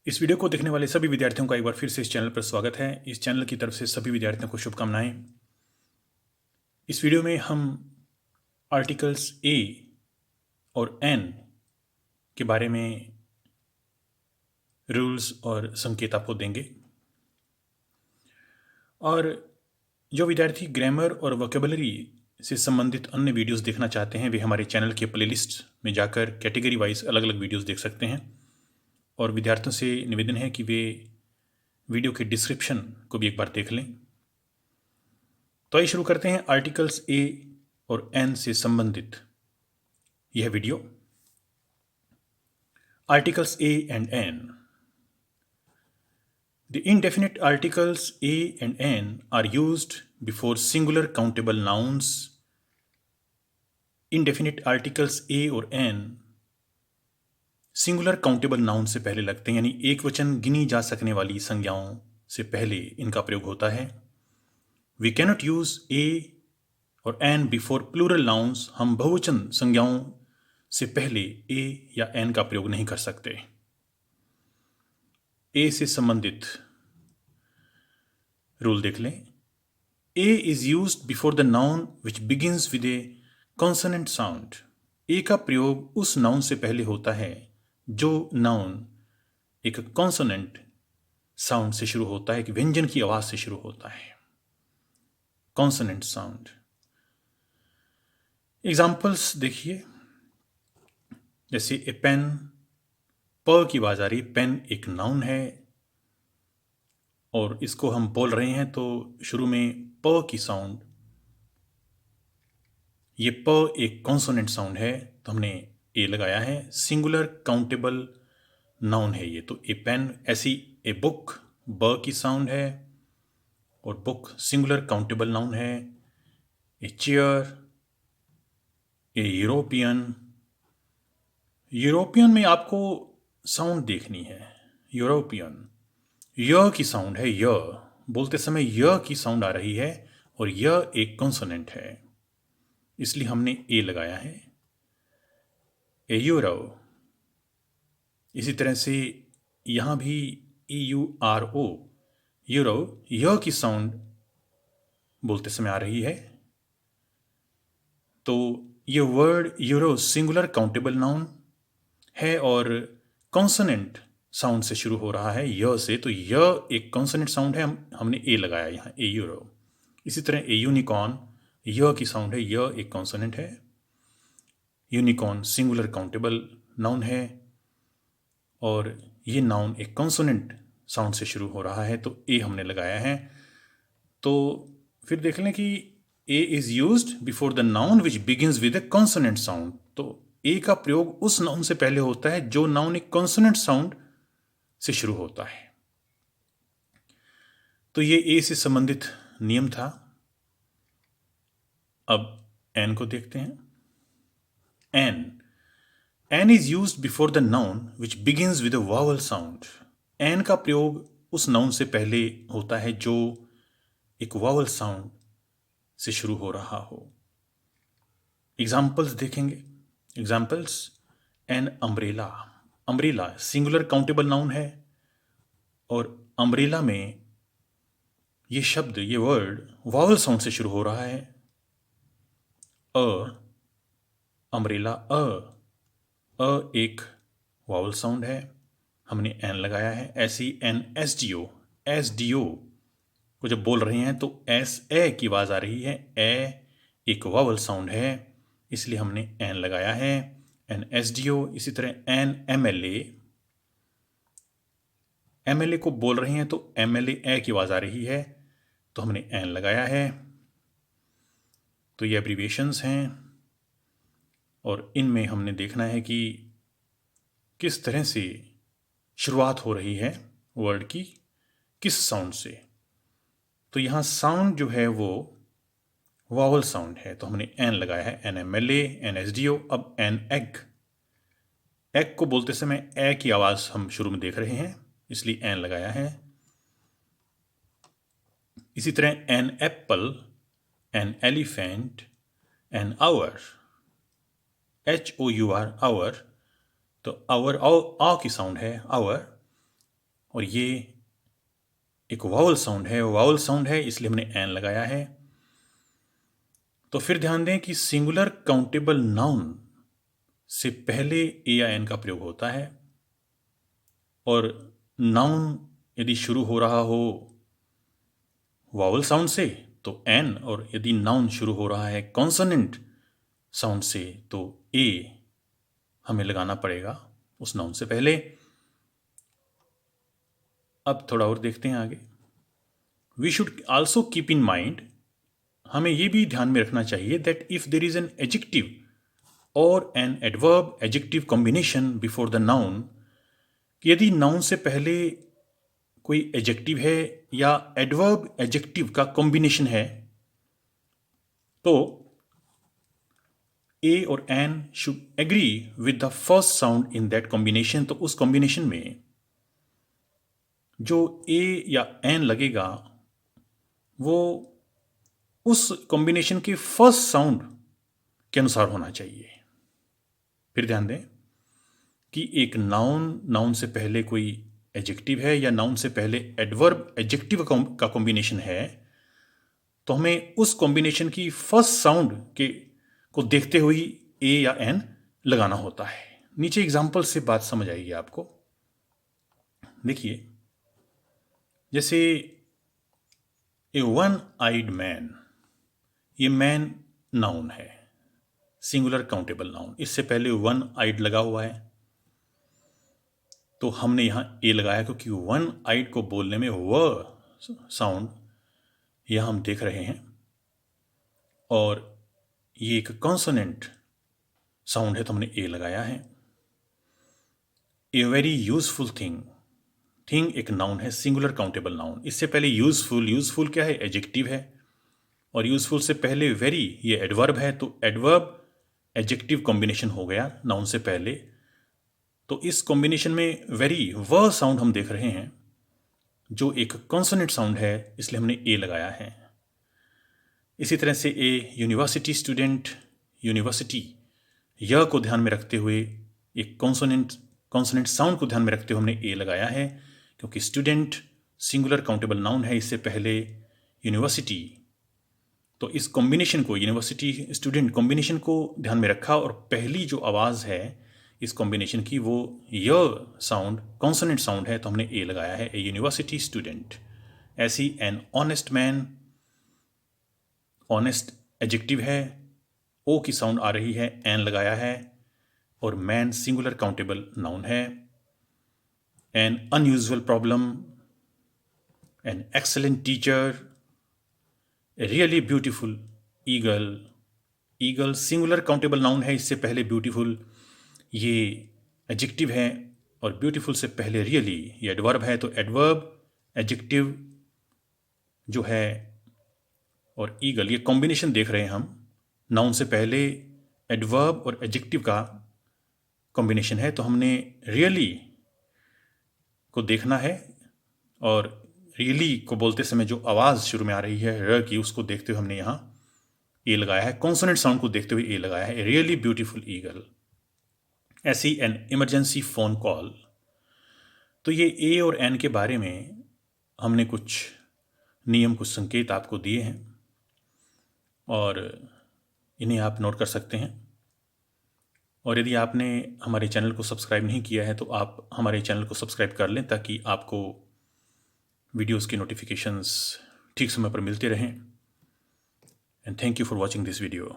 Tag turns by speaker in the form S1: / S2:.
S1: इस वीडियो को देखने वाले सभी विद्यार्थियों का एक बार फिर से इस चैनल पर स्वागत है। इस चैनल की तरफ से सभी विद्यार्थियों को शुभकामनाएं। इस वीडियो में हम आर्टिकल्स ए और एन के बारे में रूल्स और संकेत आपको देंगे। और जो विद्यार्थी ग्रामर और वोकेबलरी से संबंधित अन्य वीडियोस देखना चाहते हैं वे हमारे चैनल के प्लेलिस्ट में जाकर कैटेगरी वाइज अलग अलग वीडियोस देख सकते हैं। और विद्यार्थियों से निवेदन है कि वे वीडियो के डिस्क्रिप्शन को भी एक बार देख लें। तो आइए शुरू करते हैं आर्टिकल्स ए और एन से संबंधित यह वीडियो। Articles a and an. The indefinite articles a and n are used before singular countable nouns. Indefinite articles a और n सिंगुलर काउंटेबल नाउन से पहले लगते हैं, यानी एक वचन गिनी जा सकने वाली संज्ञाओं से पहले इनका प्रयोग होता है। वी कैनॉट यूज ए और एन बिफोर प्लूरल नाउन्स। हम बहुवचन संज्ञाओं से पहले ए या एन का प्रयोग नहीं कर सकते। ए से संबंधित रूल देख लें। A is used before the noun which begins with a consonant sound. A का प्रयोग उस नाउन से पहले होता है जो नाउन एक कॉन्सोनेंट साउंड से शुरू होता है, एक व्यंजन की आवाज से शुरू होता है, कॉन्सोनेंट साउंड। एग्जाम्पल्स देखिए, जैसे ए पेन, प की आवाज आ रही। पेन एक नाउन है और इसको हम बोल रहे हैं तो शुरू में प की साउंड, ये प एक कॉन्सोनेंट साउंड है तो हमने ए लगाया है। सिंगुलर काउंटेबल नाउन है ये, तो ए पेन। ऐसी ए बुक, ब की साउंड है और बुक सिंगुलर काउंटेबल नाउन है। A chair, A European. European में आपको साउंड देखनी है। यूरोपियन य की साउंड है, य बोलते समय य की साउंड आ रही है और य एक कॉन्सोनेंट है, इसलिए हमने ए लगाया है। ए यूरो। इसी तरह से यहां भी EURO, यूरो, य की साउंड बोलते समय आ रही है, तो ये word euro singular countable noun है और कॉन्सोनेंट साउंड से शुरू हो रहा है, य से, तो य एक कॉन्सोनेंट साउंड है, हमने ए लगाया यहाँ, ए यूरो। इसी तरह ए यूनिकॉर्न, य की साउंड है, य एक कॉन्सोनेंट है। यूनिकॉर्न सिंगुलर काउंटेबल नाउन है और ये नाउन एक कॉन्सोनेंट साउंड से शुरू हो रहा है, तो ए हमने लगाया है। तो फिर देख लें कि a is used before the noun which begins with a consonant sound. तो ए का प्रयोग उस नाउन से पहले होता है जो नाउन एक कॉन्सोनेंट साउंड से शुरू होता है। तो ये ए से संबंधित नियम था। अब एन को देखते हैं। An is used before the noun which begins with a vowel sound. An का प्रयोग उस नाउन से पहले होता है जो एक वावल साउंड से शुरू हो रहा हो। एग्जाम्पल्स देखेंगे। Examples, an umbrella. Umbrella singular countable noun है और अम्ब्रेला में ये शब्द, ये वर्ड वावल साउंड से शुरू हो रहा है। अम्ब्रेला, एक वावल साउंड है, हमने एन लगाया है। ऐसी एन एसडीओ को जब बोल रहे हैं तो एस ए की आवाज आ रही है, ए एक वावल साउंड है, इसलिए हमने एन लगाया है, एन एसडीओ। इसी तरह एन एमएलए को बोल रहे हैं तो एमएलए ए की आवाज आ रही है, तो हमने एन लगाया है। तो ये एब्रीविएशंस हैं और इनमें हमने देखना है कि किस तरह से शुरुआत हो रही है वर्ड की, किस साउंड से। तो यहाँ साउंड जो है वो वावल साउंड है, तो हमने एन लगाया है, एन एमएलए, एन एसडीओ। अब एन एग को बोलते समय ए की आवाज हम शुरू में देख रहे हैं, इसलिए एन लगाया है। इसी तरह an apple, an elephant, an hour, HOUR, hour. तो आवर आ की साउंड है, आवर। और ये एक वावल साउंड है, वावल साउंड है इसलिए हमने एन लगाया है। तो फिर ध्यान दें कि सिंगुलर काउंटेबल नाउन से पहले ए या एन का प्रयोग होता है, और नाउन यदि शुरू हो रहा हो वावल साउंड से तो एन, और यदि नाउन शुरू हो रहा है कॉन्सोनेंट साउंड से तो ए हमें लगाना पड़ेगा उस नाउन से पहले। अब थोड़ा और देखते हैं आगे। We should also keep in mind, हमें यह भी ध्यान में रखना चाहिए that if there is an adjective और an adverb adjective combination before the noun, यदि नाउन से पहले कोई एडजेक्टिव है या एडवर्ब एडजेक्टिव का कॉम्बिनेशन है तो ए और an should agree with the first sound in that combination. तो उस कॉम्बिनेशन में जो ए या एन लगेगा वो उस कॉम्बिनेशन के फर्स्ट साउंड के अनुसार होना चाहिए। फिर ध्यान दें कि एक नाउन से पहले कोई एडजेक्टिव है या नाउन से पहले एडवर्ब एडजेक्टिव का कॉम्बिनेशन है, तो हमें उस कॉम्बिनेशन की फर्स्ट साउंड को देखते हुए ए या एन लगाना होता है। नीचे एग्जाम्पल से बात समझ आएगी आपको। देखिए, जैसे ए वन आइड मैन, ये मैन नाउन है, सिंगुलर काउंटेबल नाउन, इससे पहले वन आइड लगा हुआ है तो हमने यहां ए लगाया क्योंकि वन आइड को बोलने में व साउंड यहां हम देख रहे हैं और ये एक कॉन्सोनेंट साउंड है तो हमने ए लगाया है। A very useful thing, thing एक नाउन है, सिंगुलर काउंटेबल नाउन, इससे पहले यूजफुल, यूजफुल क्या है, एडजेक्टिव है, और यूजफुल से पहले वेरी ये एडवर्ब है, तो एडवर्ब एडजेक्टिव कॉम्बिनेशन हो गया नाउन से पहले। तो इस कॉम्बिनेशन में वेरी व साउंड हम देख रहे हैं जो एक कॉन्सोनेंट साउंड है, इसलिए हमने ए लगाया है। इसी तरह से ए यूनिवर्सिटी स्टूडेंट, यूनिवर्सिटी यह को ध्यान में रखते हुए एक कॉन्सोनेंट साउंड को ध्यान में रखते हुए हमने ए लगाया है क्योंकि स्टूडेंट सिंगुलर काउंटेबल नाउन है, इससे पहले यूनिवर्सिटी, तो इस कॉम्बिनेशन को, यूनिवर्सिटी स्टूडेंट कॉम्बिनेशन को ध्यान में रखा और पहली जो आवाज़ है इस कॉम्बिनेशन की वो य साउंड कॉन्सोनेंट साउंड है तो हमने ए लगाया है, ए यूनिवर्सिटी स्टूडेंट। ऐसी an honest man, honest adjective है, ओ की साउंड आ रही है, एन लगाया है, और मैन सिंगुलर काउंटेबल नाउन है। N unusual problem, an excellent teacher, really beautiful eagle, eagle singular countable noun है, इससे पहले ब्यूटीफुल ये एडजेक्टिव है और ब्यूटीफुल से पहले रियली ये एडवर्ब है, तो एडवर्ब एडजेक्टिव जो है और ईगल ये कॉम्बिनेशन देख रहे हैं हम, नाउन से पहले एडवर्ब और एडजेक्टिव का कॉम्बिनेशन है, तो हमने रियली को देखना है और रियली को बोलते समय जो आवाज़ शुरू में आ रही है र की, उसको देखते हुए हमने यहाँ ए लगाया है, कॉन्सोनेंट साउंड को देखते हुए ए लगाया है, रियली ब्यूटीफुल ईगल। ऐसी एन इमरजेंसी फ़ोन कॉल। तो ये ए और एन के बारे में हमने कुछ नियम, कुछ संकेत आपको दिए हैं और इन्हें आप नोट कर सकते हैं। और यदि आपने हमारे चैनल को सब्सक्राइब नहीं किया है तो आप हमारे चैनल को सब्सक्राइब कर लें ताकि आपको वीडियोस की नोटिफिकेशंस ठीक समय पर मिलते रहें। And thank you for watching this video.